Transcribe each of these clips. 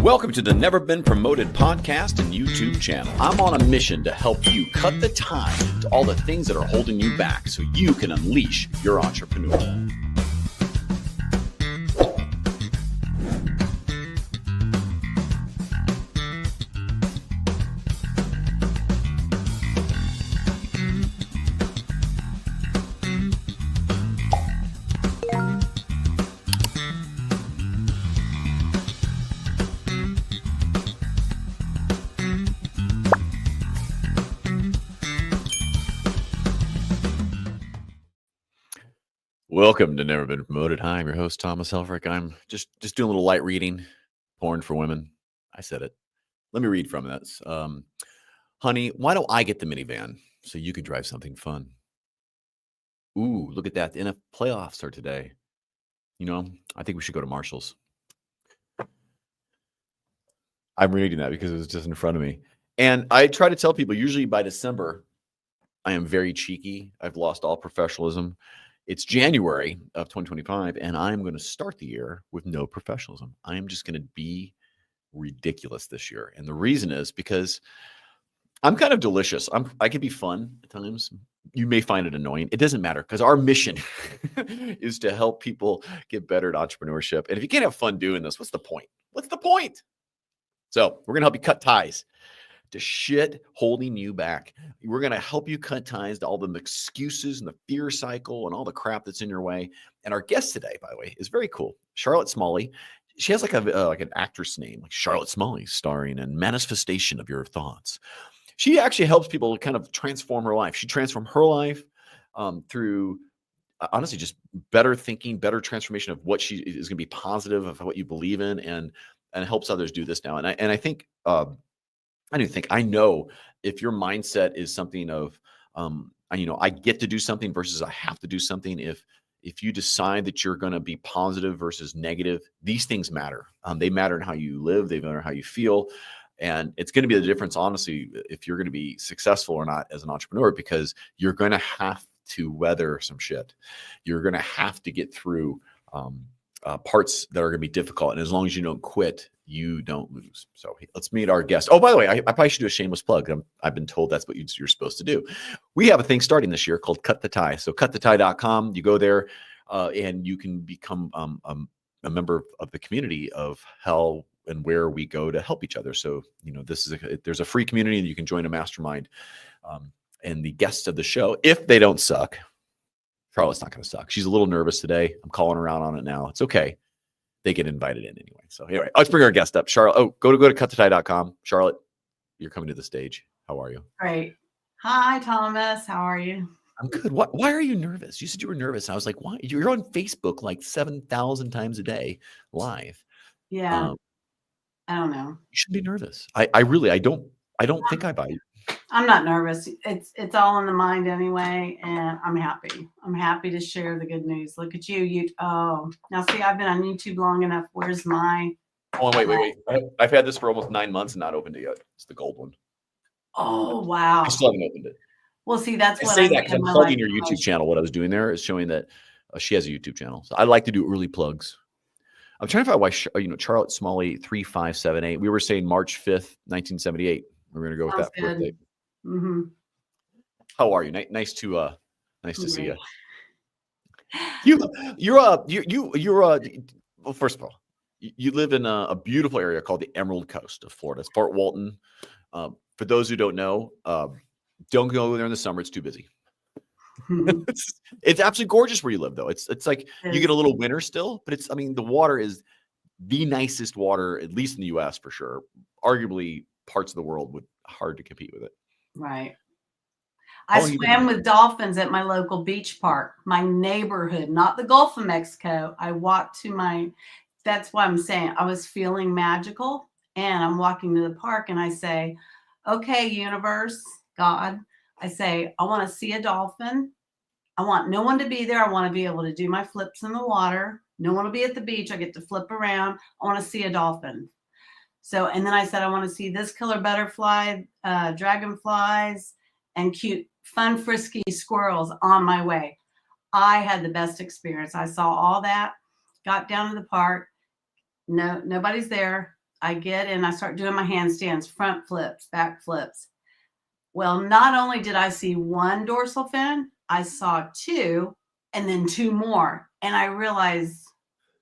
Welcome to the Never Been Promoted podcast and YouTube channel. I'm on a mission to help you cut the tie to all the things that are holding you back so you can unleash your entrepreneur. Welcome to Never Been Promoted. Hi, I'm your host, Thomas Helfrich. I'm just doing a little light reading, porn for women. I said it. Let me read from this. Honey, why don't I get the minivan so you can drive something fun? Ooh, look at that. The NFL playoffs are today. You know, I think we should go to Marshall's. I'm reading that because it was just in front of me. And I try to tell people, usually by December, I am very cheeky. I've lost all professionalism. It's January of 2025, and I'm going to start the year with no professionalism. I am just going to be ridiculous this year. And the reason is because I'm kind of delicious. I can be fun at times. You may find it annoying. It doesn't matter because our mission is to help people get better at entrepreneurship. And if you can't have fun doing this, what's the point? What's the point? So we're going to help you cut ties to shit holding you back. We're going to help you cut ties to all the excuses and the fear cycle and all the crap that's in your way. And our guest today, by the way, is very cool. Charlotte Smalley. She has like an actress name, like Charlotte Smalley, starring in Manifestation of Your Thoughts. She actually helps people kind of transform her life. She transformed her life through honestly just better thinking, better transformation of what she is going to be positive of what you believe in, and helps others do this now. And I think I know if your mindset is something of, I get to do something versus I have to do something. If you decide that you're going to be positive versus negative, these things matter. They matter in how you live. They matter in how you feel. And it's going to be the difference, honestly, if you're going to be successful or not as an entrepreneur, because you're going to have to weather some shit. You're going to have to get through parts that are going to be difficult. And as long as you don't quit, you don't lose. So let's meet our guest. Oh, by the way, I probably should do a shameless plug. I've been told that's what you're supposed to do. We have a thing starting this year called Cut the Tie. So cutthetie.com, you go there and you can become a member of the community of how and where we go to help each other. So, there's a free community and you can join a mastermind. And the guests of the show, if they don't suck, Charlotte's not going to suck. She's a little nervous today. I'm calling her out on it now. It's okay. They get invited in anyway. So anyway, let's bring our guest up. Charlotte. Oh, go to cutthetie.com. Charlotte, you're coming to the stage. How are you? Great. Hi, Thomas. How are you? I'm good. Why are you nervous? You said you were nervous. I was like, why? You're on Facebook like 7,000 times a day live. Yeah. I don't know. You shouldn't be nervous. I don't think I buy you. I'm not nervous. It's all in the mind anyway, and I'm happy. I'm happy to share the good news. Look at you. Now see, I've been on YouTube long enough. Where's my? Oh, wait. I've had this for almost 9 months and not opened it yet. It's the gold one. Oh, wow. I still haven't opened it. Well, see, that's what I say that because I'm plugging your YouTube channel. What I was doing there is showing that she has a YouTube channel. So I like to do early plugs. I'm trying to find why, Charlotte Smalley 3578. We were saying March 5th, 1978. We're going to go with that birthday. Mm-hmm. How are you? Nice to see you. Well, first of all, you live in a beautiful area called the Emerald Coast of Florida. It's Fort Walton. For those who don't know, don't go there in the summer. It's too busy. It's absolutely gorgeous where you live, though. It's like you get a little winter still, but the water is the nicest water, at least in the U.S. for sure. Arguably, parts of the world would hard to compete with it. Right. I swam with dolphins at my local beach park, my neighborhood, not the Gulf of Mexico. I walked to that's why I'm saying I was feeling magical, and I'm walking to the park and I say, okay, universe, God, I say, I want to see a dolphin. I want no one to be there. I want to be able to do my flips in the water. No one will be at the beach. I get to flip around. I want to see a dolphin. So, and then I said, I want to see this killer butterfly, dragonflies, and cute, fun, frisky squirrels on my way. I had the best experience. I saw all that, got down to the park. No, nobody's there. I get in, I start doing my handstands, front flips, back flips. Well, not only did I see one dorsal fin, I saw two and then two more. And I realized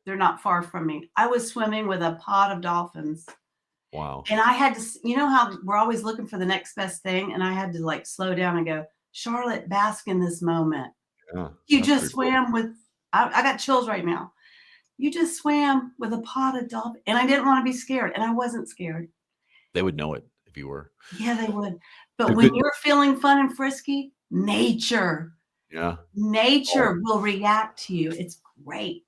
they're not far from me. I was swimming with a pod of dolphins. Wow. And I had to, you know how we're always looking for the next best thing? And I had to like slow down and go, Charlotte, bask in this moment. Yeah, You just swam with, I got chills right now. You just swam with a pod of dolphins. And I didn't want to be scared. And I wasn't scared. They would know it if you were. Yeah, they would. But when you're feeling fun and frisky, nature will react to you. It's great.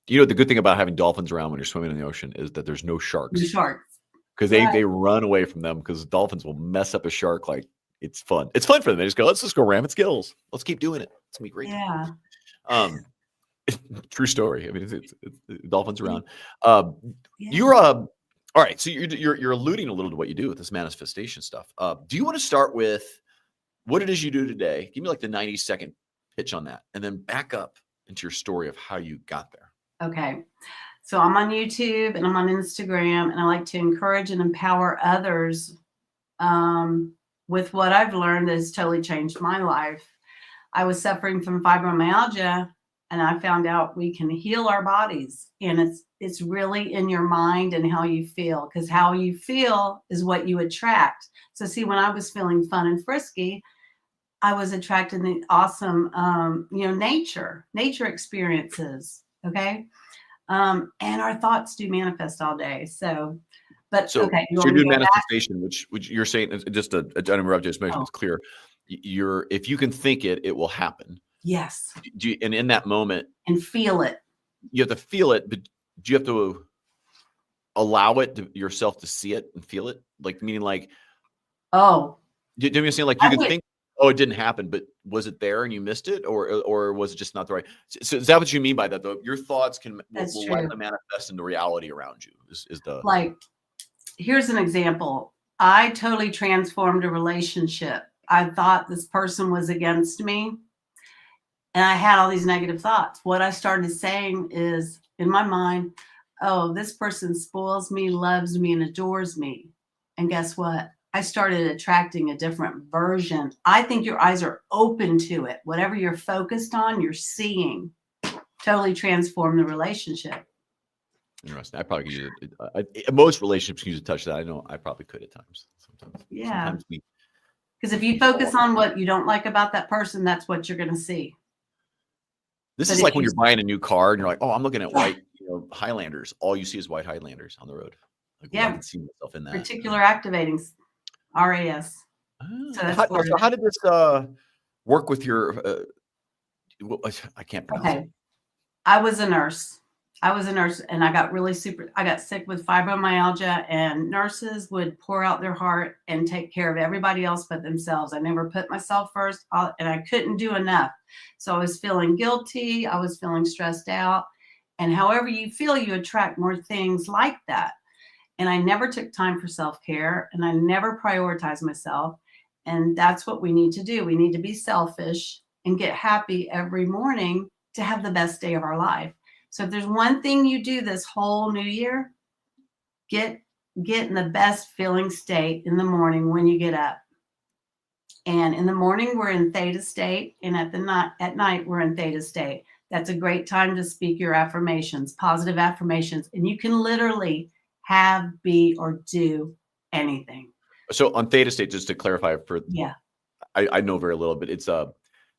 You know, the good thing about having dolphins around when you're swimming in the ocean is that there's no sharks. No sharks. Because they run away from them because dolphins will mess up a shark like it's fun. It's fun for them. They just go, let's just go ram its gills. Let's keep doing it. It's going to be great. Yeah. True story. I mean, it's dolphins around. You're all right. So you're alluding a little to what you do with this manifestation stuff. Do you want to start with what it is you do today? Give me like the 90-second pitch on that, and then back up into your story of how you got there. Okay. So I'm on YouTube and I'm on Instagram, and I like to encourage and empower others with what I've learned that has totally changed my life. I was suffering from fibromyalgia, and I found out we can heal our bodies, and it's really in your mind and how you feel, because how you feel is what you attract. So see, when I was feeling fun and frisky, I was attracting the awesome, nature experiences. Okay. And our thoughts do manifest all day. So okay. So you're doing manifestation, which you're saying, just to interrupt you, just make sure it's clear. If you can think it, it will happen. Yes. And in that moment, and feel it. You have to feel it, but do you have to allow it yourself to see it and feel it? Like, meaning like, do you know what I'm saying? Like, you can think, oh, it didn't happen, but was it there and you missed it, or was it just not the right? So is that what you mean by that, though? Your thoughts will let them manifest into reality around you. Is the like? Here's an example. I totally transformed a relationship. I thought this person was against me, and I had all these negative thoughts. What I started saying is, in my mind, oh, this person spoils me, loves me, and adores me. And guess what? I started attracting a different version. I think your eyes are open to it. Whatever you're focused on, you're seeing. Totally transform the relationship. Interesting. I probably could use it. Most relationships use a touch that I know I probably could at times. Sometimes. Yeah. Because if you focus on what you don't like about that person, that's what you're going to see. This is like when you're buying a new car and you're like, oh, I'm looking at white Highlanders. All you see is white Highlanders on the road. Like, I can see myself in that. Reticular activating, RAS. So how did this work with your? I can't pronounce it. I was a nurse. And I got sick with fibromyalgia, and nurses would pour out their heart and take care of everybody else but themselves. I never put myself first, and I couldn't do enough. So I was feeling guilty. I was feeling stressed out. And however you feel, you attract more things like that. And I never took time for self-care, and I never prioritized myself. And that's what we need to do. We need to be selfish and get happy every morning to have the best day of our life. So if there's one thing you do this whole new year, get in the best feeling state in the morning when you get up. And in the morning, we're in theta state. And at night, we're in theta state. That's a great time to speak your affirmations, positive affirmations. And you can literally have, be, or do anything. So on theta state, just to clarify, I know very little, but it's where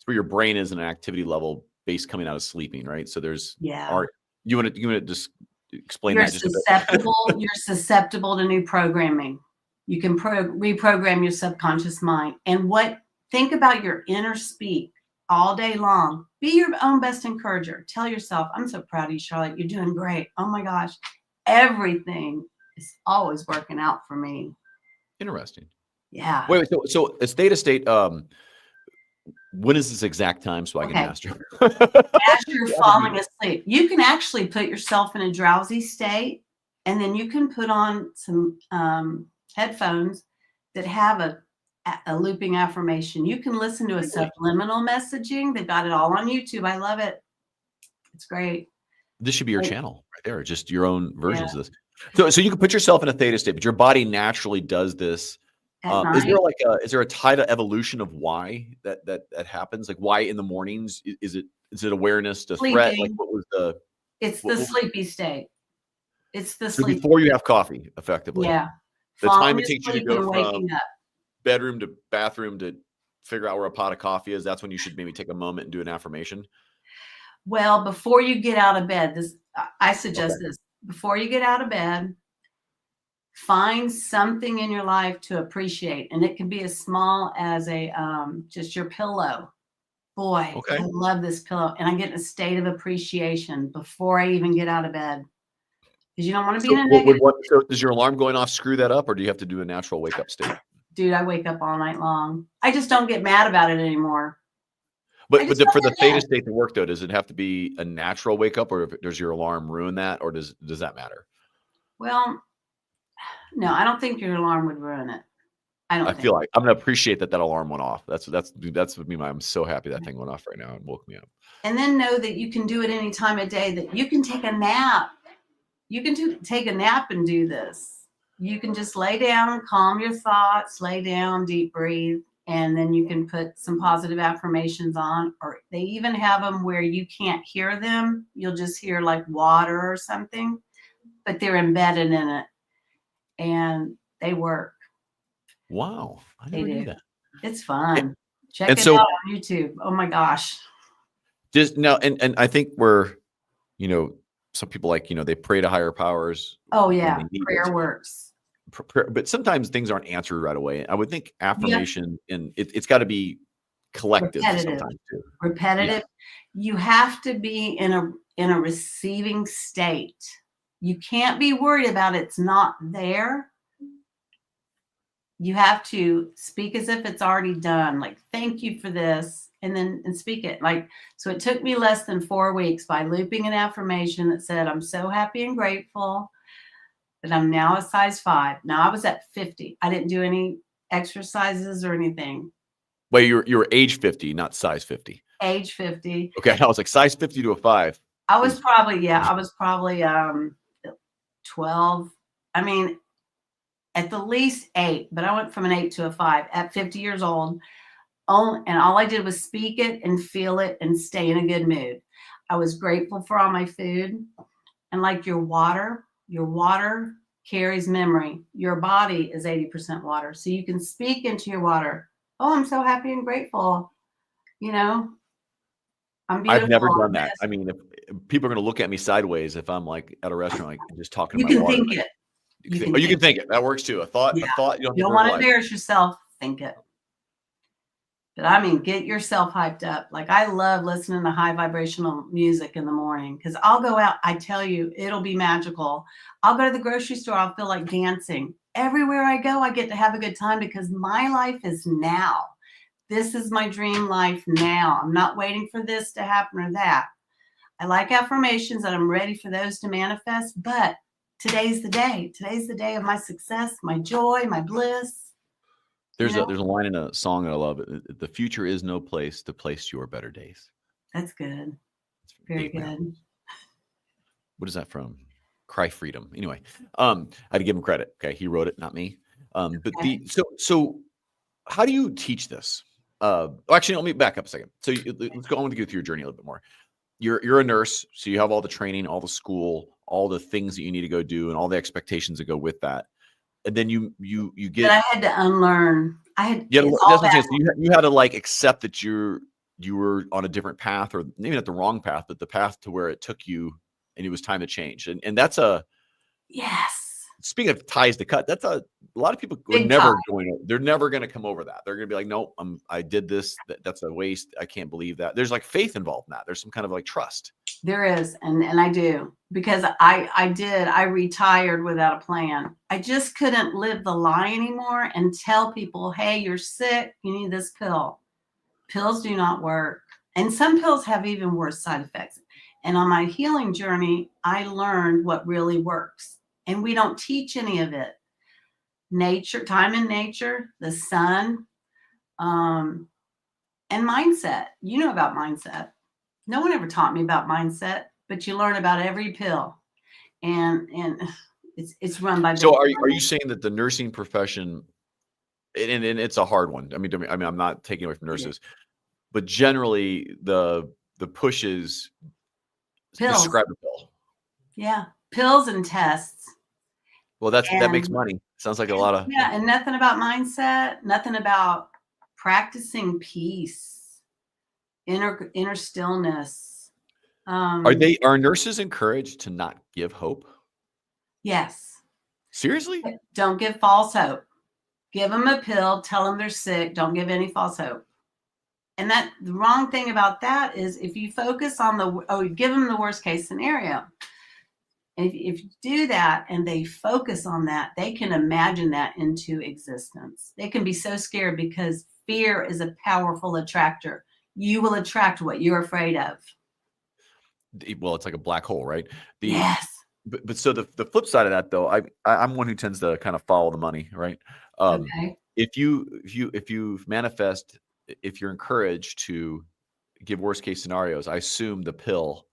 your brain is in an activity level based coming out of sleeping, right? So there's you want to just explain that just a bit? You're susceptible to new programming. You can reprogram your subconscious mind. And think about your inner speak all day long. Be your own best encourager. Tell yourself, I'm so proud of you, Charlotte. You're doing great. Oh my gosh. Everything is always working out for me. Interesting. Yeah. Wait. So it's theta state. When is this exact time so I can master? As you're falling asleep, you can actually put yourself in a drowsy state, and then you can put on some headphones that have a looping affirmation. You can listen to a subliminal messaging. They've got it all on YouTube. I love it. It's great. This should be your channel right there. Just your own versions of this. So you can put yourself in a theta state, but your body naturally does this. At Is there night, like is there a theta evolution of why that happens? Like why in the mornings? Is it awareness to threat? Like sleeping. what was the It's the what sleepy state. It's the so sleep. before you have coffee, effectively, Yeah. the time Falling it takes you to asleep go and from waking up. bedroom to bathroom to figure out where a pot of coffee is, that's when you should maybe take a moment and do an affirmation. Well, before you get out of bed, I suggest Okay. this. Before you get out of bed, find something in your life to appreciate, and it can be as small as a just your pillow. Boy, Okay. I love this pillow, and I get in a state of appreciation before I even get out of bed because you don't want to be So in a negative. so does your alarm going off screw that up, or do you have to do a natural wake up state? Dude, I wake up all night long. I just don't get mad about it anymore. I But just don't for the get theta mad. state to work though, does it have to be a natural wake up, or does your alarm ruin that, or does that matter? Well, no, I don't think your alarm would ruin it. I I don't think. feel like I'm gonna appreciate that alarm went off. That's with me. I'm so happy that thing went off right now and woke me up. And then know that you can do it any time of day, that you can take a nap. You can take a nap and do this. You can just lay down, calm your thoughts, lay down, deep breathe, and then you can put some positive affirmations on, or they even have them where you can't hear them. You'll just hear like water or something, but they're embedded in it and they work. Wow, I They never knew do. that. It's And, fun. Check and it out so on YouTube. Oh my gosh. just now, and I think you know, some people like they pray to higher powers Oh when yeah. they need it. Prayer works. But sometimes things aren't answered right away. I would think Yep. affirmation and it's got to be collective Repetitive. sometimes too. Yeah. Repetitive. You have to be in a receiving state. You can't be worried about it's not there. You have to speak as if it's already done. Like, thank you for this, and speak it. Like, so it took me less than 4 weeks by looping an affirmation that said, "I'm so happy and grateful that I'm now a size 5." Now I was at 50. I didn't do any exercises or anything. Well, you're age 50, not size 50. Age 50. Okay, I was like size 50 to a 5 I was is probably, I was probably 12. I mean, at the least 8, but I went from an 8 to a 5 at 50 years old. And all I did was speak it and feel it and stay in a good mood. I was grateful for all my food. And like your water carries memory. Your body is 80% water. So you can speak into your water. Oh, I'm so happy and grateful. You know, I'm I've beautiful. never done that. I mean, if people are going to look at me sideways if I'm like at a restaurant, like just talking You to my can water. think Like, it. you can think it. That works too. A thought Yeah. you don't have You to don't want to verbalize. embarrass yourself. Think it. But I mean, get yourself hyped up. Like, I love listening to high vibrational music in the morning because I'll go out. I tell you, it'll be magical. I'll go to the grocery store. I'll feel like dancing. Everywhere I go, I get to have a good time because my life is now. This is my dream life now. I'm not waiting for this to happen or that. I like affirmations and I'm ready for those to manifest, but today's the day. Today's the day of my success, my joy, my bliss. There's a line in a song that I love. The future is no place to place your better days. That's good. It's from Very Dave good. Matthews. What is that from? Cry Freedom. Anyway, I had to give him credit. Okay, he wrote it, not me. But Okay. so how do you teach this? Actually, let me back up a second. So let's go. I want to go through your journey a little bit more. You're a nurse, so you have all the training, all the school, all the things that you need to go do, and all the expectations that go with that. And then you But get I had to unlearn. It's that's all what I'm saying. bad. So you had to like accept that you were on a different path, or maybe not the wrong path, but the path to where it took you, and it was time to change. And that's Yes. speaking of ties to cut, that's a lot of people are Big time. they're never going to come over that. They're going to be like, nope, I did this. That's a waste. I can't believe that. There's like faith involved in that. There's some kind of like trust. There is. And I do, because I retired without a plan. I just couldn't live the lie anymore and tell people, hey, you're sick. You need this pill. Pills do not work. And some pills have even worse side effects. And on my healing journey, I learned what really works. And we don't teach any of it. Nature, time in nature, the sun, and mindset. You know about mindset. No one ever taught me about mindset, but you learn about every pill. And It's run by So big are you pharma. saying that the nursing profession, and it's a hard one. I mean, I'm not taking away from It is. nurses, but generally the push is Pills. prescribe a pill. Yeah. Pills and tests. Well, that makes And money. Sounds like a lot of yeah, and nothing about mindset, nothing about practicing peace, inner stillness. are nurses encouraged to not give hope? Yes. Seriously? Don't give false hope. Give them a pill, tell them they're sick, don't give any false hope. And that the wrong thing about that is if you focus on you give them the worst case scenario. If you do that and they focus on that, they can imagine that into existence. They can be so scared because fear is a powerful attractor. You will attract what you're afraid of. Well, it's like a black hole, right? Yes. But so the flip side of that, though, I'm one who tends to kind of follow the money, right? Okay. If you manifest, if you're encouraged to give worst case scenarios, I assume the pill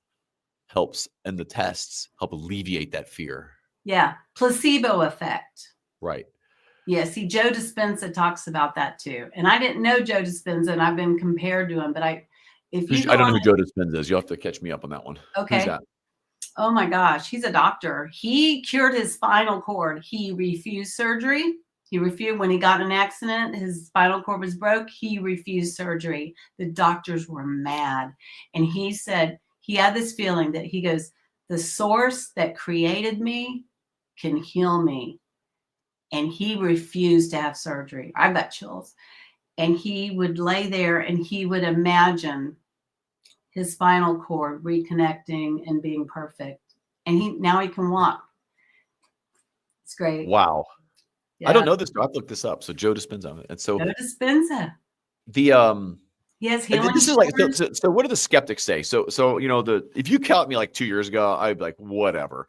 helps and the tests help alleviate that fear. Yeah. Placebo effect. Right. Yeah. See, Joe Dispenza talks about that too. And I didn't know Joe Dispenza and I've been compared to him, but if you I go don't know on who Joe Dispenza is. You'll have to catch me up on that one. Who's okay. that? Oh my gosh, he's a doctor. He cured his spinal cord. He refused surgery. He refused when he got in an accident, his spinal cord was broke. He refused surgery. The doctors were mad. And he said he had this feeling that he goes, the source that created me can heal me. And he refused to have surgery. I got chills. And he would lay there and he would imagine his spinal cord reconnecting and being perfect. And now he can walk. It's great. Wow. I don't Yeah. know this. I've looked this up. So Joe Dispenza. And so Joe Dispenza. the He has and healing this is like showers. so what do the skeptics say? So if you caught me like 2 years ago, I'd be like, whatever.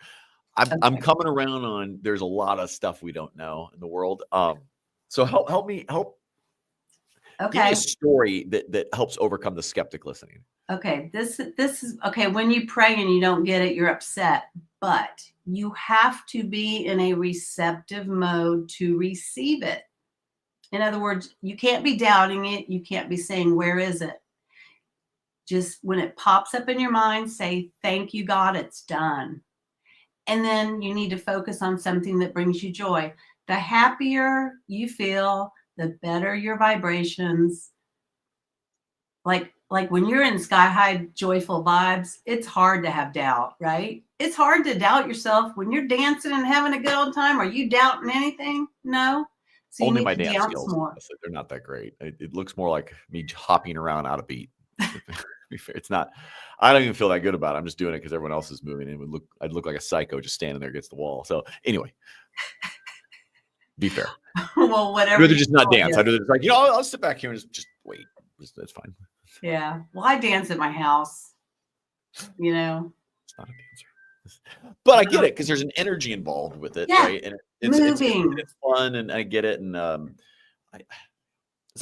I'm Okay. coming around on there's a lot of stuff we don't know in the world. So help give me a Okay. story that helps overcome the skeptic listening. Okay. This is okay. When you pray and you don't get it, you're upset. But you have to be in a receptive mode to receive it. In other words, you can't be doubting it. You can't be saying, where is it? Just when it pops up in your mind, say, thank you, God, it's done. And then you need to focus on something that brings you joy. The happier you feel, the better your vibrations. Like when you're in sky high joyful vibes, it's hard to have doubt, right? It's hard to doubt yourself when you're dancing and having a good old time. Are you doubting anything? No. So you Only need my to dance dance skills. more. They're not that great. It looks more like me hopping around out of beat. It's not. I don't even feel that good about it. I'm just doing it because everyone else is moving. And I'd look like a psycho just standing there against the wall. So anyway, be fair. Well, I'd whatever rather you just not call it. dance. I'd rather just like I'll sit back here and just wait. That's fine. Yeah. Well, I dance at my house, you know. It's not a dancer. But I get it because there's an energy involved with it, Yeah. right? And Moving. it's fun, and I get it. And as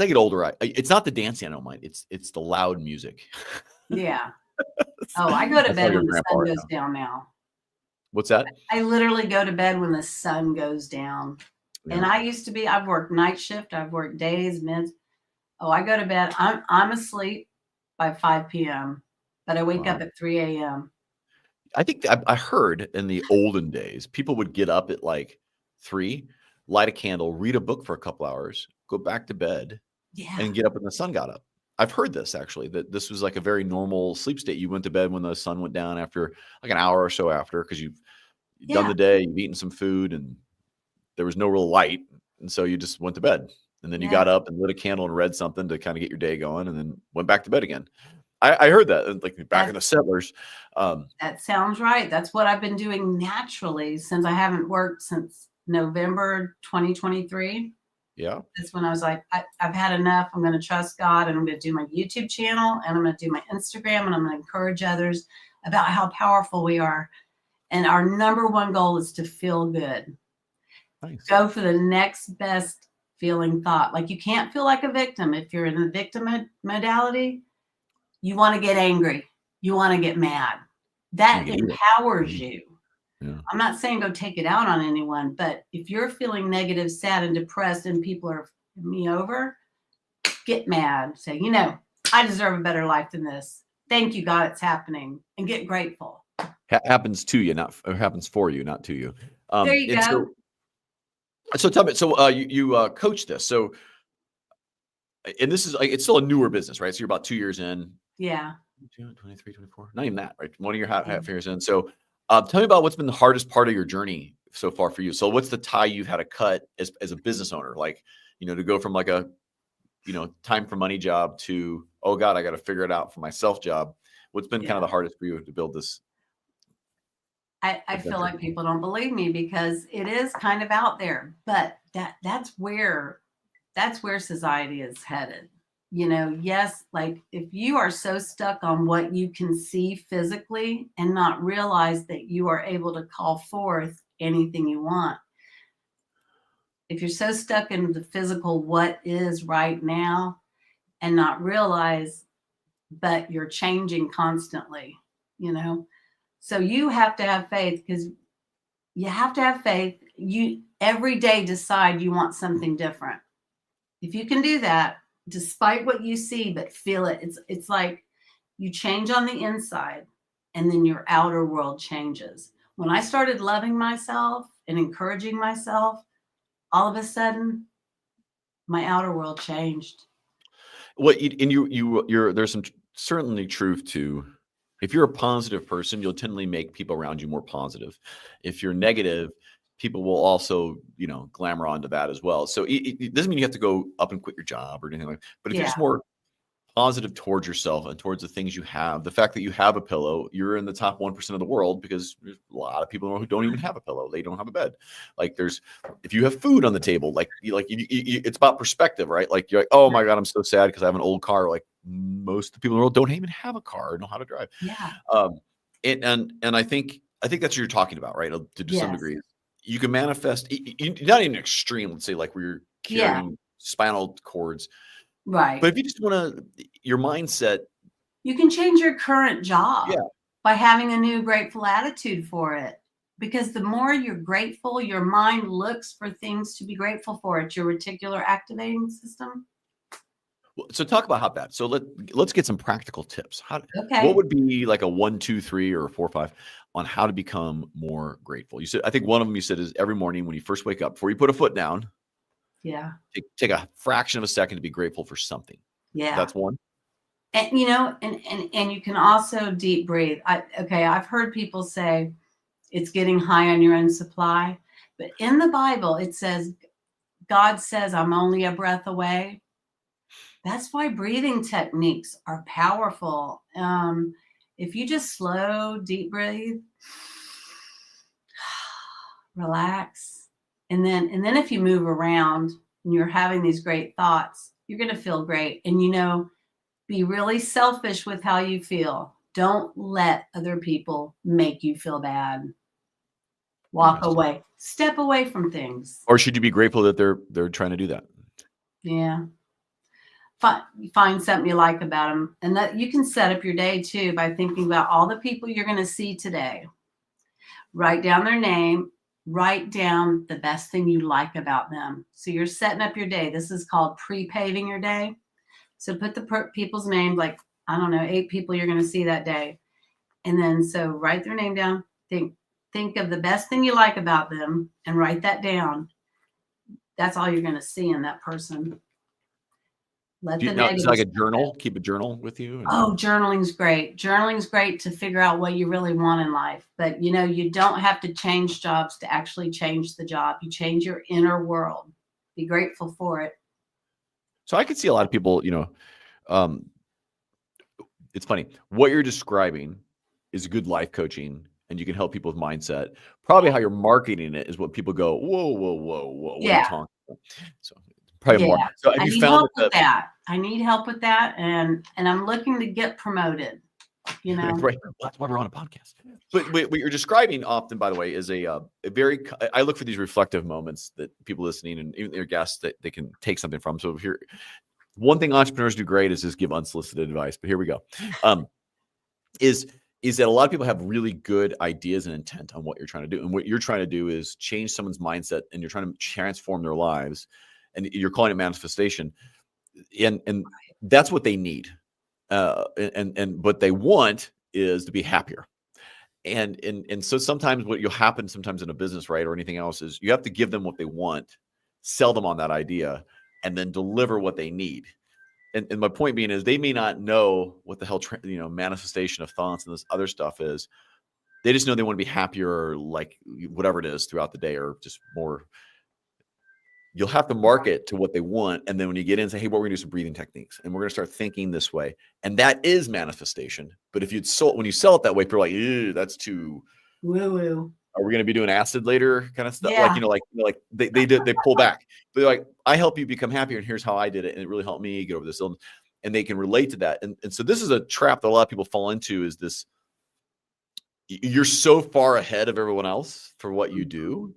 I get older, it's not the dancing I don't mind. It's the loud music. Yeah. Oh, I go to That's how bed your when the grandpa sun right goes now. down now. What's that? I literally go to bed when the sun goes down. Yeah. And I've worked night shift, I've worked days, mids. Oh, I go to bed. I'm asleep by 5 p.m., but I wake up at 3 a.m. I think I heard in the olden days, people would get up at like 3, light a candle, read a book for a couple hours, go back to bed, Yeah. and get up when the sun got up. I've heard this actually, that this was like a very normal sleep state. You went to bed when the sun went down after like an hour or so after, because you've done Yeah. the day, you've eaten some food, and there was no real light. And so you just went to bed. And then you Yeah. got up and lit a candle and read something to kind of get your day going, and then went back to bed again. I heard that like back in the settlers. That sounds right. That's what I've been doing naturally since I haven't worked since November 2023. Yeah. That's when I was like, I've had enough. I'm going to trust God, and I'm going to do my YouTube channel, and I'm going to do my Instagram, and I'm going to encourage others about how powerful we are. And our number one goal is to feel good. Nice. Go for the next best feeling thought. Like you can't feel like a victim. If you're in the victim modality, you want to get angry. You want to get mad. That empowers you. Yeah. I'm not saying go take it out on anyone, but if you're feeling negative, sad, and depressed and people are me over, get mad. Say, I deserve a better life than this. Thank you, God, it's happening. And get grateful. Happens to you, happens for you, not to you. There you go. So tell me, you coach this. So, and this is, it's still a newer business, right? So you're about 2 years in. Yeah. 23, 24, not even that, right? 1 year, half years in. So tell me about what's been the hardest part of your journey so far for you. So what's the tie you've had to cut as a business owner? Like, to go from like a, time for money job to, oh God, I got to figure it out for myself job. What's been kind of the hardest for you to build this? I feel like people don't believe me because it is kind of out there, but that's where society is headed. Yes, like if you are so stuck on what you can see physically and not realize that you are able to call forth anything you want. If you're so stuck in the physical, what is right now, and not realize, but you're changing constantly, So you have to have faith, because you have to have faith. You every day decide you want something different. If you can do that, despite what you see, but feel it, it's like you change on the inside and then your outer world changes. When I started loving myself and encouraging myself, all of a sudden my outer world changed. Well, you're there's some certainly truth to, if you're a positive person, you'll tend to make people around you more positive. If you're negative, people will also, glamour onto that as well. So it doesn't mean you have to go up and quit your job or anything like that. But if you're just more positive towards yourself and towards the things you have, the fact that you have a pillow, you're in the top 1% of the world, because there's a lot of people who don't even have a pillow. They don't have a bed. Like if you have food on the table, it's about perspective, right? Like you're like, oh my God, I'm so sad because I have an old car. Like most of the people in the world don't even have a car or know how to drive. Yeah. And I think that's what you're talking about, right? To some degree, you can manifest, not even extreme, let's say like where you're carrying spinal cords. Right. But if you just want your mindset. You can change your current job by having a new grateful attitude for it. Because the more you're grateful, your mind looks for things to be grateful for. It's your reticular activating system. So talk about how that. So let's get some practical tips. Okay. What would be like a 1, 2, 3, or a 4, 5 on how to become more grateful? You said, I think one of them you said is every morning when you first wake up, before you put a foot down, take a fraction of a second to be grateful for something. Yeah. That's one. And and you can also deep breathe. I've heard people say it's getting high on your own supply, but in the Bible it says, God says, I'm only a breath away. That's why breathing techniques are powerful. If you just slow, deep breathe, relax, and then if you move around and you're having these great thoughts, you're going to feel great. And be really selfish with how you feel. Don't let other people make you feel bad. Walk away. Step away from things. Or should you be grateful that they're trying to do that? Yeah. Find something you like about them. And that you can set up your day too by thinking about all the people you're going to see today. Write down their name. Write down the best thing you like about them. So you're setting up your day. This is called pre-paving your day. So put the people's names, like, I don't know, 8 people you're going to see that day. And then so write their name down. Think of the best thing you like about them and write that down. That's all you're going to see in that person. It's like a journal. Keep a journal with you. Oh, journaling's great. Journaling's great to figure out what you really want in life. But, you don't have to change jobs to actually change the job. You change your inner world. Be grateful for it. So I could see a lot of people, it's funny. What you're describing is good life coaching, and you can help people with mindset. Probably how you're marketing it is what people go, whoa. What are you talking about? So probably more. So have you found that? I need help with that, and I'm looking to get promoted. Right. That's why we're on a podcast. But what you're describing often, by the way, is a very. I look for these reflective moments that people listening and even their guests that they can take something from. So here, one thing entrepreneurs do great is just give unsolicited advice. But here we go. Is is that a lot of people have really good ideas and intent on what you're trying to do. And what you're trying to do is change someone's mindset, and you're trying to transform their lives, and you're calling it manifestation. And that's what they need. And what they want is to be happier. And so sometimes what you'll happen sometimes in a business, right, or anything else, is you have to give them what they want, sell them on that idea, and then deliver what they need. And my point being is they may not know what the hell, manifestation of thoughts and this other stuff is. They just know they want to be happier, or like whatever it is throughout the day, or just more. You'll have to market to what they want. And then when you get in, say, hey, we're going to do some breathing techniques, and we're going to start thinking this way. And that is manifestation. But if when you sell it that way, people are like, ew, that's too woo-woo. Are we going to be doing acid later kind of stuff? Yeah. Like they pull back. But they're like, I help you become happier, and here's how I did it. And it really helped me get over this illness. And they can relate to that. And so this is a trap that a lot of people fall into, is this: you're so far ahead of everyone else for what you do.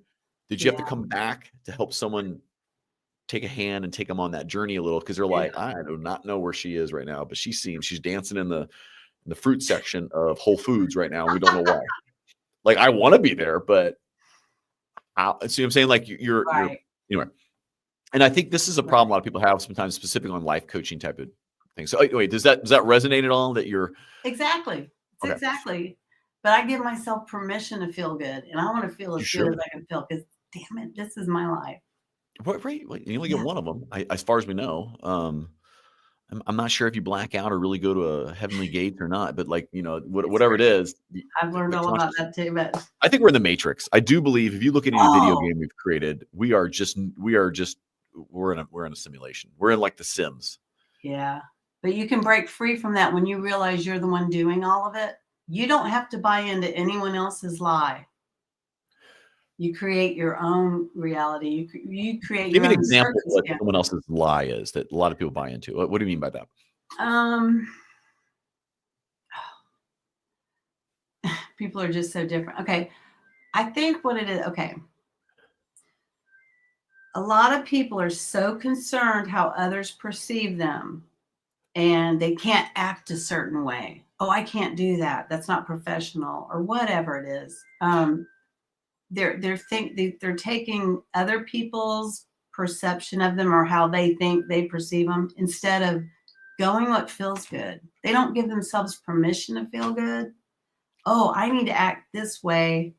Did you have to come back to help someone take a hand and take them on that journey a little? Because they're like, I do not know where she is right now, but she's dancing in the fruit section of Whole Foods right now. We don't know why. Like, I want to be there, but see what I'm saying? Like, you're anyway. And I think this is a problem a lot of people have sometimes, specifically on life coaching type of things. So wait, does that resonate at all? That you're exactly. Exactly. But I give myself permission to feel good, and I want to feel as good as I can feel, because damn it, this is my life. Right. You only get one of them, as far as we know. I'm not sure if you black out or really go to a heavenly gate or not, but whatever it is. I've learned all about that too, but I think we're in the Matrix. I do believe if you look at any video game we've created, we're in a simulation. We're in like The Sims. Yeah. But you can break free from that when you realize you're the one doing all of it. You don't have to buy into anyone else's lie. You create your own reality. You create. Give me an example of what someone else's lie is that a lot of people buy into. What do you mean by that? People are just so different. Okay, I think what it is. Okay, a lot of people are so concerned how others perceive them, and they can't act a certain way. Oh, I can't do that. That's not professional, or whatever it is. They're taking other people's perception of them, or how they think they perceive them, instead of going what feels good. They don't give themselves permission to feel good. Oh, I need to act this way,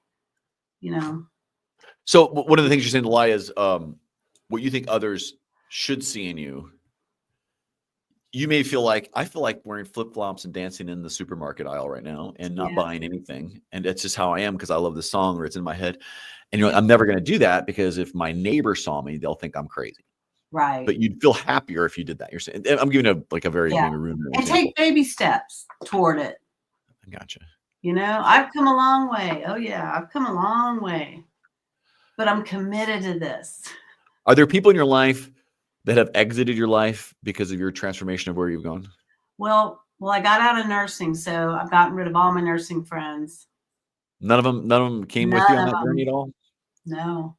So one of the things you're saying, the lie is what you think others should see in you. You may feel like, I feel like wearing flip-flops and dancing in the supermarket aisle right now and not buying anything. And that's just how I am, because I love this song, or it's in my head. And I'm never going to do that, because if my neighbor saw me, they'll think I'm crazy. Right. But you'd feel happier if you did that. You're saying, I'm giving a very maybe rude and example. Take baby steps toward it. I gotcha. I've come a long way. Oh yeah, I've come a long way. But I'm committed to this. Are there people in your life that have exited your life because of your transformation of where you've gone? Well, I got out of nursing, so I've gotten rid of all my nursing friends. None of them came with you on that journey at all? No.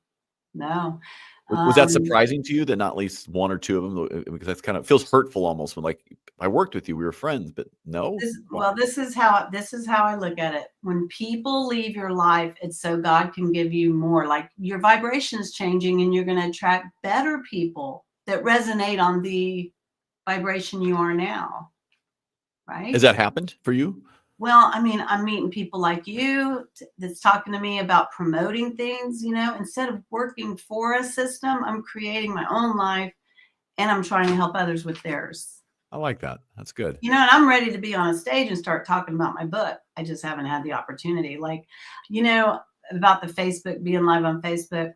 Was that surprising to you, that not at least one or two of them? Because that's kind of feels hurtful almost, when like, I worked with you, we were friends, but no. This is how I look at it. When people leave your life, it's so God can give you more. Like, your vibration's changing, and you're going to attract better people that resonate on the vibration you are now. Right? Has that happened for you? Well, I mean, I'm meeting people like you that's talking to me about promoting things, instead of working for a system, I'm creating my own life, and I'm trying to help others with theirs. I like that. That's good. And I'm ready to be on a stage and start talking about my book. I just haven't had the opportunity. Like, about the Facebook, being live on Facebook,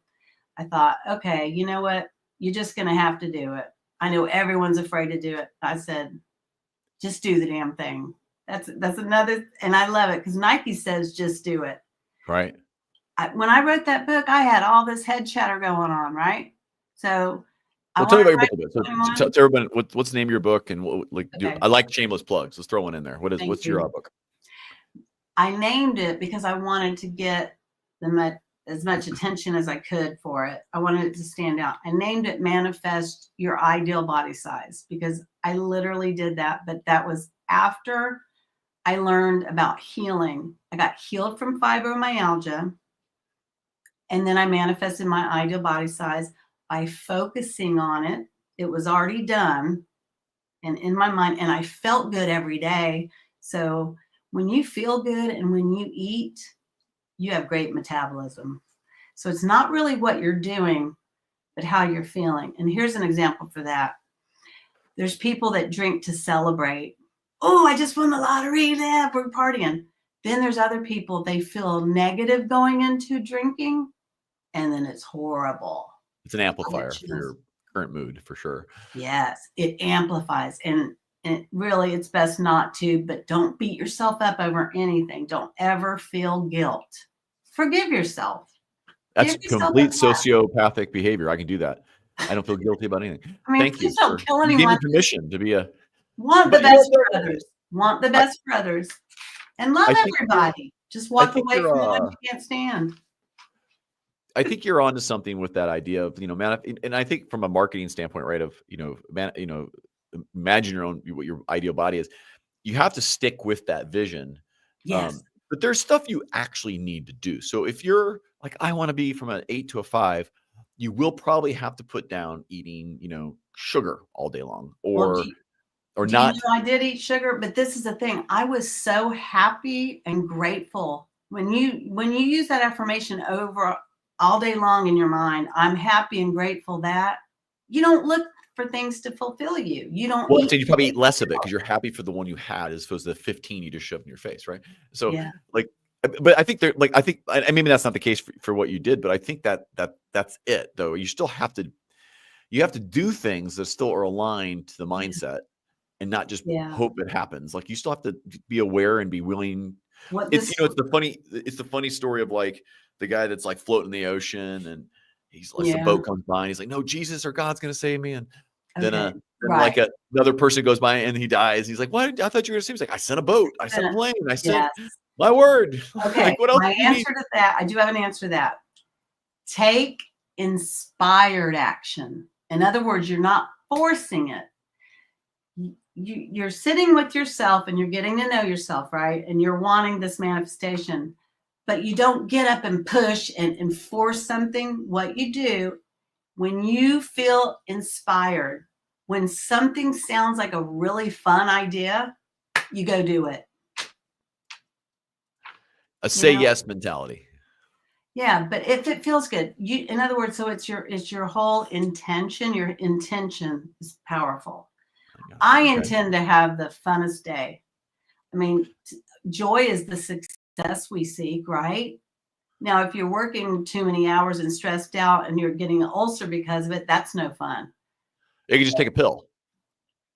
I thought, okay, you know what? You're just going to have to do it. I know everyone's afraid to do it. I said, just do the damn thing. That's another, and I love it, because Nike says, just do it. Right. When I wrote that book, I had all this head chatter going on. Right. So tell me about your book. So tell everybody what's the name of your book, and I like shameless plugs. Let's throw one in there. What's your book? I named it because I wanted to get as much attention as I could for it. I wanted it to stand out. I named it Manifest Your Ideal Body Size, because I literally did that, but that was after I learned about healing. I got healed from fibromyalgia. And then I manifested my ideal body size by focusing on it. It was already done and in my mind, and I felt good every day. So when you feel good and when you eat, you have great metabolism. So it's not really what you're doing, but how you're feeling. And here's an example for that. There's people that drink to celebrate. Oh, I just won the lottery. Yeah, we're partying. Then there's other people, they feel negative going into drinking, and then it's horrible. It's an amplifier for your current mood, for sure. Yes, it amplifies. And really, it's best not to, but don't beat yourself up over anything. Don't ever feel guilt. Forgive yourself. That's Give yourself a complete pat. sociopathic behavior. I can do that. I don't feel guilty about anything. I mean, Thank you. please don't kill You gave me anyone. permission to be a. Want the But you know best what, for though? others. Want the best for others. And love I think everybody. Just walk think away you're, from the ones you can't stand. I think you're onto something with that idea of, and I think from a marketing standpoint, right? Of, imagine your own, what your ideal body is. You have to stick with that vision. Yes. But there's stuff you actually need to do. So if you're like, I want to be from an 8 to a 5, you will probably have to put down eating, sugar all day long, or not. I did eat sugar, but this is the thing. I was so happy and grateful when you use that affirmation over all day long in your mind. I'm happy and grateful that you don't look for things to fulfill you. You don't. Well, so you probably eat less of it because you're happy for the one you had, as opposed to the 15 you just shoved in your face, right? So, yeah. But I think maybe that's not the case for what you did, but I think that's it though. You still have to do things that still are aligned to the mindset, and not just hope it happens. Like, you still have to be aware and be willing. It's the funny story of like the guy that's like floating in the ocean, and he's like, the boat comes by and he's like, no, Jesus or God's going to save me. And then like another person goes by and he dies. He's like, what? I thought you were going to save me. He's like, I sent a boat. I sent a plane. I sent my word. Okay. Like, what else? My answer to that, I do have an answer to that. Take inspired action. In other words, you're not forcing it. You're sitting with yourself and you're getting to know yourself, right? And you're wanting this manifestation, but you don't get up and push and force something. What you do when you feel inspired, when something sounds like a really fun idea, you go do it. A say yes mentality. Yeah, but if it feels good, in other words, so it's your whole intention. Your intention is powerful. I intend to have the funnest day. I mean, joy is the success we seek, right? Now, if you're working too many hours and stressed out and you're getting an ulcer because of it, that's no fun. You can just take a pill.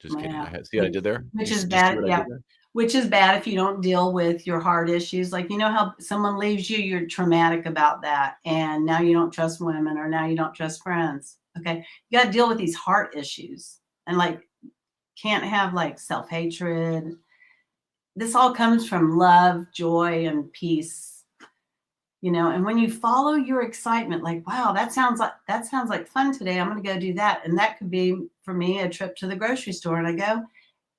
Just kidding. See what I did there? Which is bad. Yeah. Which is bad if you don't deal with your heart issues. Like, how someone leaves you, you're traumatic about that. And now you don't trust women, or now you don't trust friends. Okay. You got to deal with these heart issues, and can't have self-hatred. This all comes from love, joy, and peace, and when you follow your excitement, like, wow, that sounds like fun today. I'm going to go do that. And that could be for me a trip to the grocery store, and I go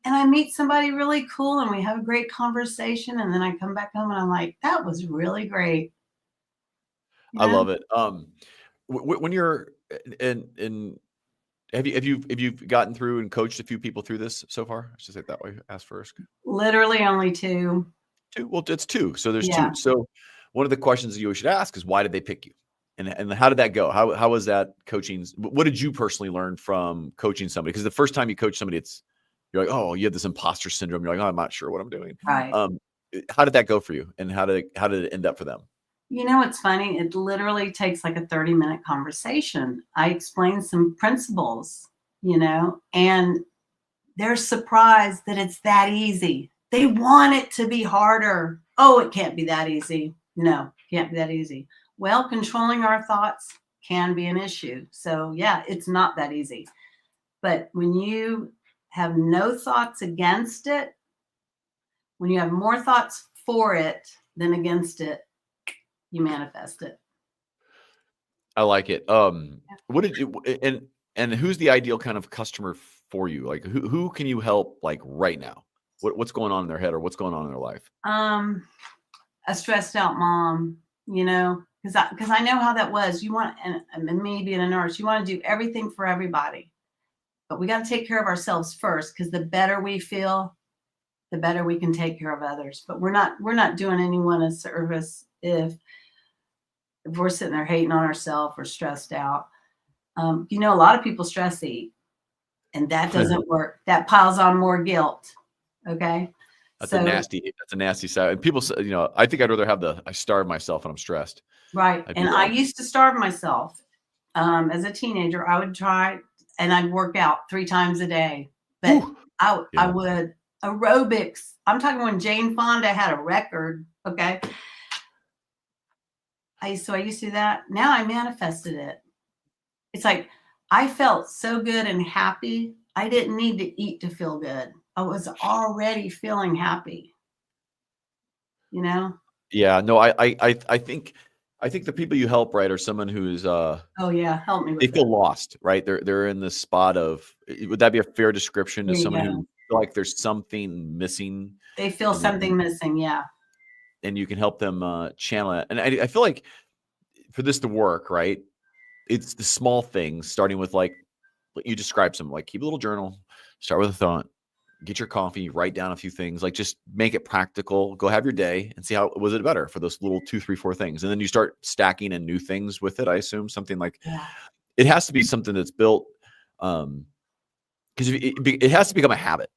and I meet somebody really cool and we have a great conversation. And then I come back home and I'm like, that was really great. I love it. When you're have you gotten through and coached a few people through this so far? Let's just say it that way. Ask first. Literally only 2. Well, it's 2. So there's 2. So one of the questions you should ask is, why did they pick you? And how did that go? How was that coaching? What did you personally learn from coaching somebody? Because the first time you coach somebody, you're like, oh, you have this imposter syndrome. You're like, oh, I'm not sure what I'm doing. Right. How did that go for you? And how did it end up for them? It's funny. It literally takes like a 30-minute conversation. I explain some principles, and they're surprised that it's that easy. They want it to be harder. Oh, it can't be that easy. No, can't be that easy. Well, controlling our thoughts can be an issue. So yeah, it's not that easy. But when you have no thoughts against it, when you have more thoughts for it than against it, you manifest it. I like it. What did you, and who's the ideal kind of customer for you? Like, who can you help, like, right now? What's going on in their head or what's going on in their life? A stressed out mom, you know, because I know how that was. You want, and me being a nurse, you want to do everything for everybody, but we got to take care of ourselves first, because the better we feel, the better we can take care of others. But we're not doing anyone a service if we're sitting there hating on ourselves or stressed out. You know, a lot of people stress eat, and that doesn't work. That piles on more guilt. Okay. That's a nasty side. And people say, you know, I think I'd rather I starve myself when I'm stressed. Right. And I used to starve myself. As a teenager, I would try, and I'd work out 3 times a day, but I would aerobics. I'm talking when Jane Fonda had a record. Okay. I used to do that. Now I manifested it. It's like, I felt so good and happy. I didn't need to eat to feel good. I was already feeling happy, you know? Yeah, no, I think the people you help, right, are someone who's oh yeah, help me with they feel lost, right? They're in the spot of, would that be a fair description to someone who feel like there's something missing? They feel something missing, yeah. And you can help them channel it. And I feel like for this to work, right, it's the small things, starting with like you described some, like keep a little journal, start with a thought, get your coffee, write down a few things, like just make it practical, go have your day and see how was it better for those little 2, 3, 4 things. And then you start stacking in new things with it. I assume something like it has to be something that's built because it has to become a habit,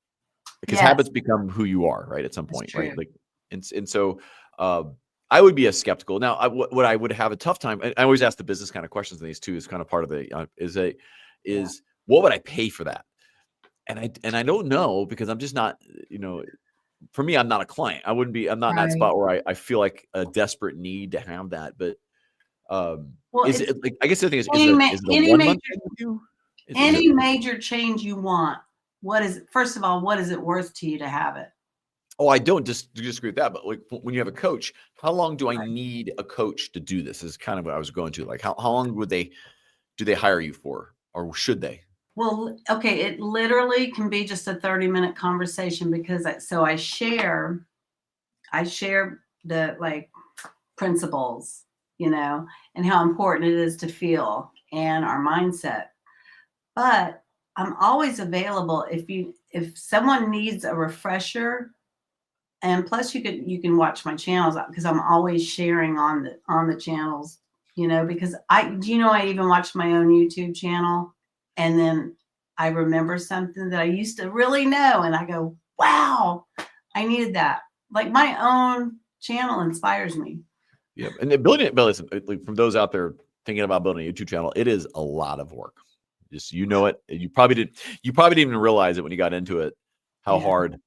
because habits become who you are, right? At some point, right? Like, and so I would be a skeptical. Now, what I would have a tough time, I always ask the business kind of questions in these too, is kind of part of the, is what would I pay for that? And I don't know, because I'm just not, you know, for me, I'm not a client. I'm not in that spot where I feel like a desperate need to have that. But is it like, I guess the thing is it a 1 month thing with you? Any major change you want, first of all, what is it worth to you to have it? Oh, I don't disagree with that. But like when you have a coach, how long do I need a coach to do this? Is kind of what I was going to. Like, how long do they hire you for, or should they? Well, okay, it literally can be just a 30-minute conversation, because I share the like principles, you know, and how important it is to feel and our mindset. But I'm always available if someone needs a refresher. And plus you can watch my channels, because I'm always sharing on the channels, you know, because I even watch my own YouTube channel, and then I remember something that I used to really know, and I go, wow, I needed that. Like, my own channel inspires me. Yeah. And building it, like, from those out there thinking about building a YouTube channel, it is a lot of work. Just, you know, it, you probably didn't even realize it when you got into it, how hard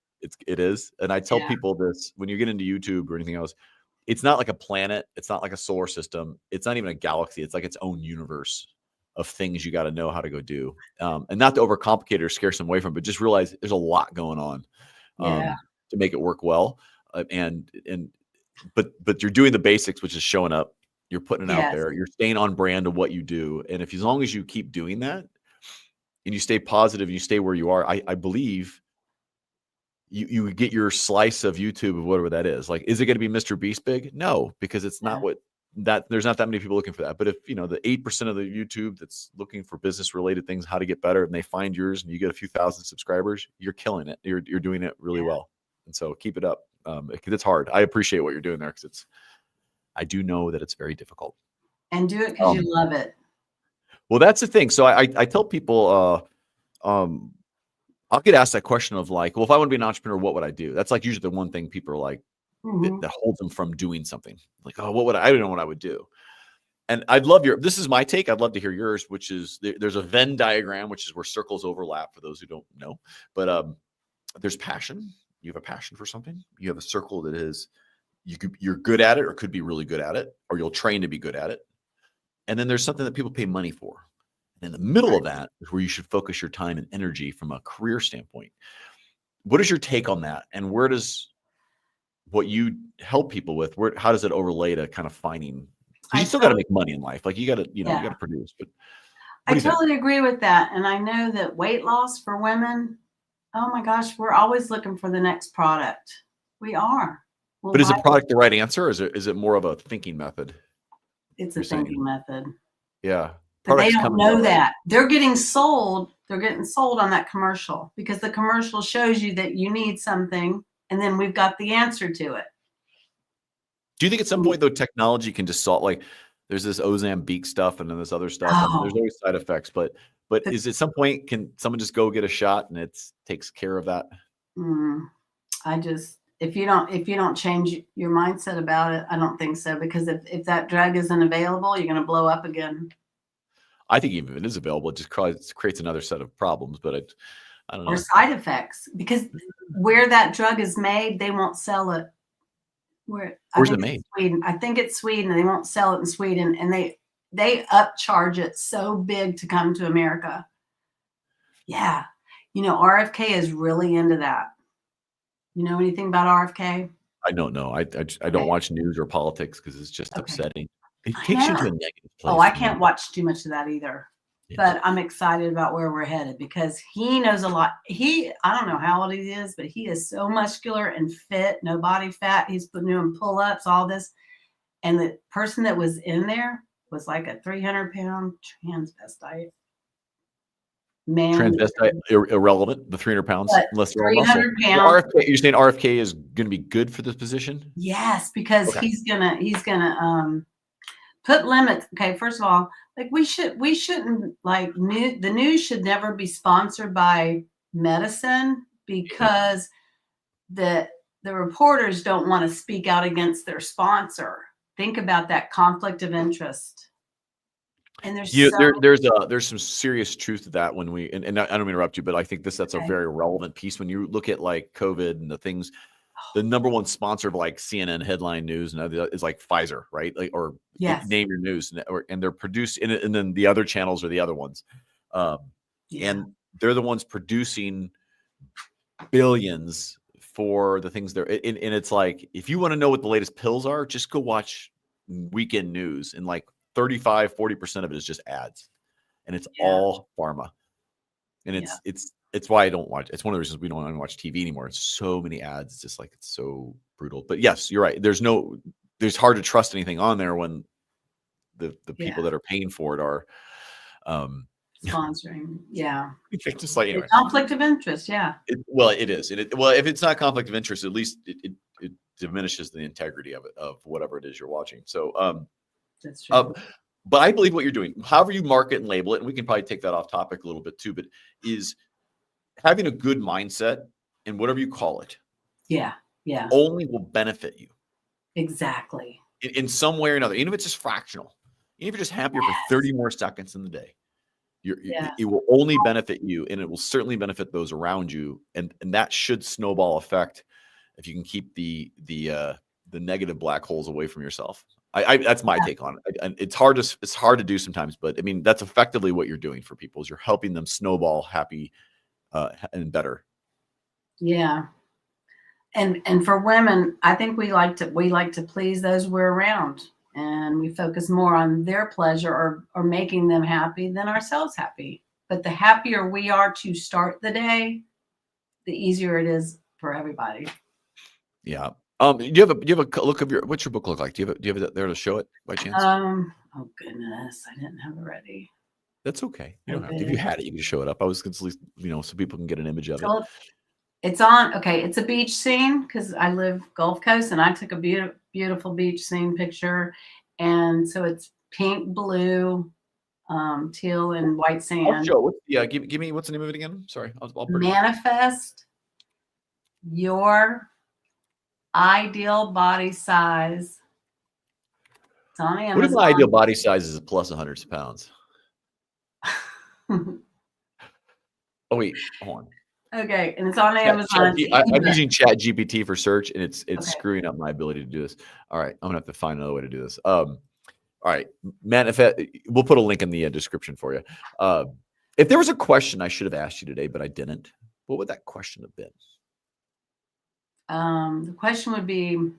it is. And I tell people this, when you get into YouTube or anything else, it's not like a planet. It's not like a solar system. It's not even a galaxy. It's like its own universe of things you got to know how to go do. And not to overcomplicate it or scare some away from it, but just realize there's a lot going on to make it work well. But you're doing the basics, which is showing up. You're putting it out there. You're staying on brand of what you do. And as long as you keep doing that and you stay positive and you stay where you are, I believe you get your slice of YouTube of whatever that is. Like, is it going to be Mr. Beast big? No, because it's not there's not that many people looking for that. But if, you know, the 8% of the YouTube that's looking for business related things, how to get better, and they find yours and you get a few thousand subscribers, you're killing it. You're doing it really well. And so keep it up. Because it's hard. I appreciate what you're doing there, because I do know that it's very difficult. And do it because you love it. Well, that's the thing. So I tell people, I'll get asked that question of like, well, if I want to be an entrepreneur, what would I do? That's like usually the one thing people are like, that holds them from doing something. Like, oh, I don't know what I would do. And I'd love this is my take. I'd love to hear yours, which is there's a Venn diagram, which is where circles overlap, for those who don't know. But there's passion. You have a passion for something. You have a circle that is you're good at it, or could be really good at it, or you'll train to be good at it. And then there's something that people pay money for. And in the middle of that is where you should focus your time and energy from a career standpoint. What is your take on that? And where does what you help people with, how does it overlay to kind of finding, because you still got to make money in life. Like, you got to, you got to produce. But I totally agree with that. And I know that weight loss for women, Oh my gosh, we're always looking for the next product. We are. We'll But is a buy product the right answer, or is it more of a thinking method? It's a You're saying, thinking method. yeah, But they products don't come and go, know right? that. They're getting sold on that commercial because the commercial shows you that you need something, and then we've got the answer to it. Do you think at some point though technology can just solve, like there's this Ozempic stuff and then this other stuff and there's Oh, always side effects, but the is at some point can someone just go get a shot and it takes care of that? I just if you don't change your mindset about it, I don't think so because if that drug isn't available, you're going to blow up again. I think even if it is available, it just creates another set of problems, but I don't Or know. side effects because where that drug is made, they won't sell it. Where's it made? Sweden. I think it's Sweden. They won't sell it in Sweden, and they upcharge it so big to come to America. Yeah, RFK is really into that. You know anything about RFK? I don't know. I don't watch news or politics because it's just Okay. upsetting. It I takes you to know. a negative Oh, place I for me. can't watch too much of that either. But I'm excited about where we're headed because he knows a lot. I don't know how old he is, but he is so muscular and fit, no body fat. He's doing pull-ups, all this. And the person that was in there was like a 300-pound transvestite man. Transvestite irrelevant. The 300 pounds, But unless they're all muscle. 300 pounds. You're saying RFK is going to be good for this position? Yes, because Okay. he's gonna put limits. Okay, first of all, like we shouldn't like the news should never be sponsored by medicine because the reporters don't want to speak out against their sponsor. Think about that conflict of interest. And there's some serious truth to that when we and I don't mean to interrupt you, but I think that's a very relevant piece when you look at like COVID and the things. The number one sponsor of like CNN headline news and is like Pfizer, right? Like or name your news, and they're produced and then the other channels are the other ones, and they're the ones producing billions for the things they're and it's like if you want to know what the latest pills are, just go watch weekend news and like 35-40% of it is just ads, and it's all pharma, and it's why I don't watch. It's one of the reasons we don't even watch TV anymore. It's so many ads. It's just like it's so brutal. But yes, you're right. There's hard to trust anything on there when the people that are paying for it are sponsoring. Yeah, just like anyway. Conflict of interest. Yeah. It is. Well, if it's not conflict of interest, at least it diminishes the integrity of it, of whatever it is you're watching. So that's true. But I believe what you're doing, however you market and label it, and we can probably take that off topic a little bit too, but is having a good mindset and whatever you call it. Yeah. Only will benefit you. Exactly. In some way or another, even if it's just fractional, even if you're just happier for 30 more seconds in the day, it will only benefit you, and it will certainly benefit those around you. And that should snowball effect if you can keep the negative black holes away from yourself. That's my take on it. And it's hard to do sometimes, but I mean, that's effectively what you're doing for people is you're helping them snowball happy and better. Yeah. And for women, I think we like to please those we're around, and we focus more on their pleasure or making them happy than ourselves happy. But the happier we are to start the day, the easier it is for everybody. Yeah. Do you have a look of what's your book look like? Do you have it there to show it by chance? Oh goodness, I didn't have it ready. That's okay. You don't have to. If you had it, you can show it up. I was going to, so people can get an image of it. It's on. Okay, it's a beach scene because I live Gulf Coast, and I took a beautiful beach scene picture, and so it's pink, blue, teal, and white sand. I'll show it. Give me what's the name of it again? Sorry, I'll Manifest your ideal body size. It's on Amazon. What if my ideal body size is plus 100 pounds? Oh wait, hold on. Okay, and it's on Amazon. I'm using Chat GPT for search, and it's screwing up my ability to do this. All right, I'm gonna have to find another way to do this. All right, manifest. We'll put a link in the description for you. If there was a question I should have asked you today, but I didn't, what would that question have been? The question would be: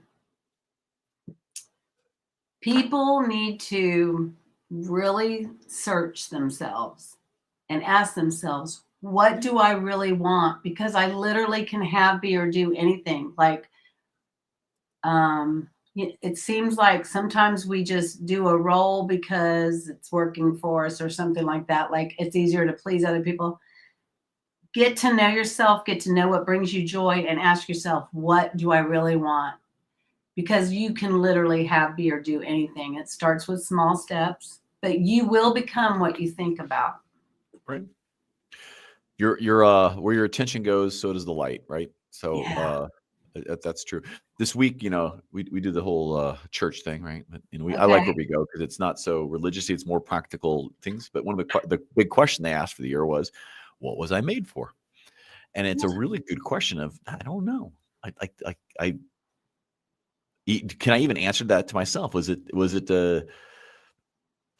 people need to really search themselves and ask themselves, what do I really want? Because I literally can have, be, or do anything. Like, it seems like sometimes we just do a role because it's working for us or something like that. Like it's easier to please other people. Get to know yourself, get to know what brings you joy, and ask yourself, what do I really want? Because you can literally have, be, or do anything. It starts with small steps, but you will become what you think about. Right. Your where your attention goes, so does the light, right? So that's true. This week, we do the whole church thing, right? But, I like where we go because it's not so religious; it's more practical things. But one of the big question they asked for the year was, "What was I made for?" And it's a really good question. I don't know. Can I even answer that to myself? Is it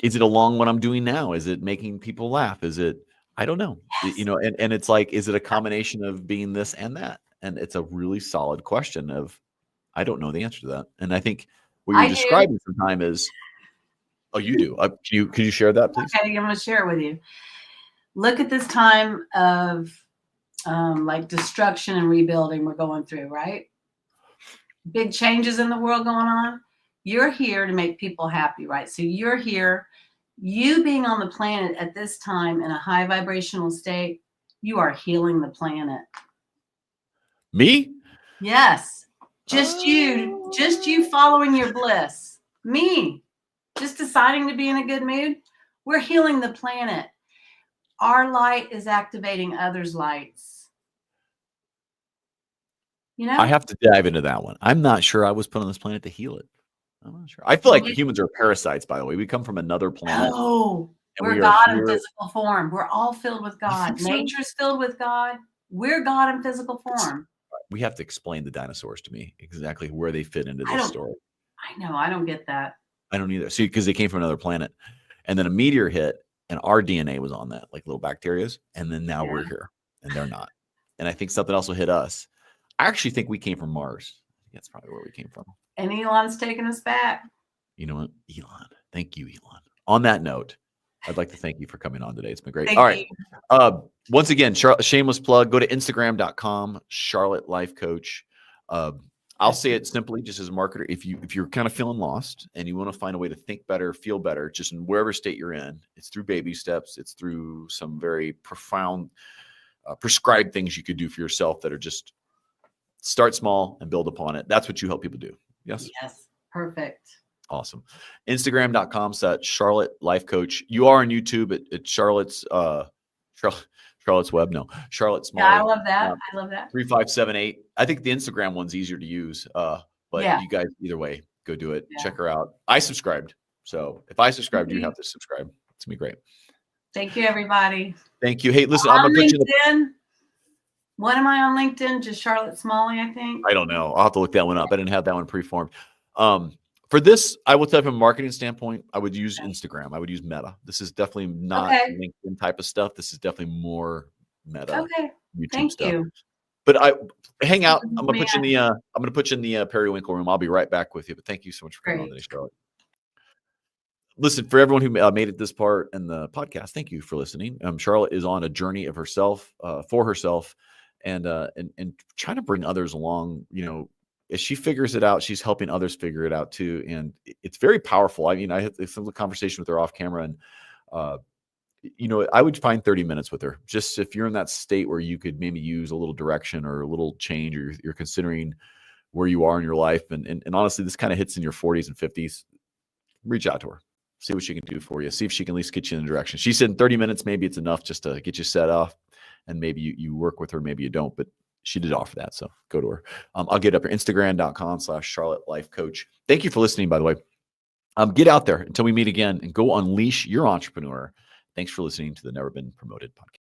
along what I'm doing now? Is it making people laugh? Is it? I don't know. Yes. And it's like, is it a combination of being this and that? And it's a really solid question of, I don't know the answer to that. And I think what you're describing sometime is, oh, you do. Can you share that, please? Okay, I'm going to share it with you. Look at this time of like destruction and rebuilding we're going through, right? Big changes in the world going on. You're here to make people happy, right? So you're here. You being on the planet at this time in a high vibrational state, you are healing the planet. Me? Yes. Just you following your bliss. Me. Just deciding to be in a good mood. We're healing the planet. Our light is activating others' lights. I have to dive into that one. I'm not sure I was put on this planet to heal it. I'm not sure. I feel like humans are parasites, by the way. We come from another planet. Oh, we're God in physical form. We're all filled with God. Nature's filled with God. We're God in physical form. We have to explain the dinosaurs to me, exactly where they fit into this story. I know. I don't get that. I don't either. See, because they came from another planet. And then a meteor hit, and our DNA was on that, like little bacterias. And then now we're here, and they're not. And I think something else will hit us. I actually think we came from Mars. That's probably where we came from. And Elon's taking us back. You know what? Elon. Thank you, Elon. On that note, I'd like to thank you for coming on today. It's been great. All right. Once again, shameless plug. Go to Instagram.com, Charlotte Life Coach. I'll say it simply, just as a marketer. If you're kind of feeling lost and you want to find a way to think better, feel better, just in wherever state you're in, it's through baby steps. It's through some very profound, prescribed things you could do for yourself that are just start small and build upon it. That's what you help people do. Yes. Yes. Perfect. Awesome. Instagram.com/Charlotte Life Coach. You are on YouTube at Charlotte's Web. No, Charlotte Smalley. Yeah, I love that. I love that. 3578. I think the Instagram one's easier to use. But you guys, either way, go do it. Yeah. Check her out. I subscribed. So if I subscribed, you have to subscribe. It's gonna be great. Thank you, everybody. Thank you. Hey, listen, I'm gonna put you in what am I on LinkedIn? Just Charlotte Smalley, I think. I don't know. I'll have to look that one up. I didn't have that one preformed. For this, I will tell you from a marketing standpoint, I would use Instagram. I would use Meta. This is definitely not LinkedIn type of stuff. This is definitely more Meta. YouTube Thank stuff. you. But hang out. I'm gonna put you in the periwinkle room. I'll be right back with you. But thank you so much for coming on today, Charlotte. Listen, for everyone who made it this part in the podcast, thank you for listening. Charlotte is on a journey of herself, for herself, and trying to bring others along. As she figures it out, she's helping others figure it out too. And it's very powerful. I mean, I had some conversation with her off camera, and, I would find 30 minutes with her. Just if you're in that state where you could maybe use a little direction or a little change, or you're considering where you are in your life. And honestly, this kind of hits in your 40s and 50s. Reach out to her, see what she can do for you. See if she can at least get you in the direction. She said in 30 minutes, maybe it's enough just to get you set off, and maybe you work with her, maybe you don't, but she did offer that. So go to her. I'll get up here, Instagram.com/Charlotte Life Coach. Thank you for listening, by the way. Get out there until we meet again and go unleash your entrepreneur. Thanks for listening to the Never Been Promoted podcast.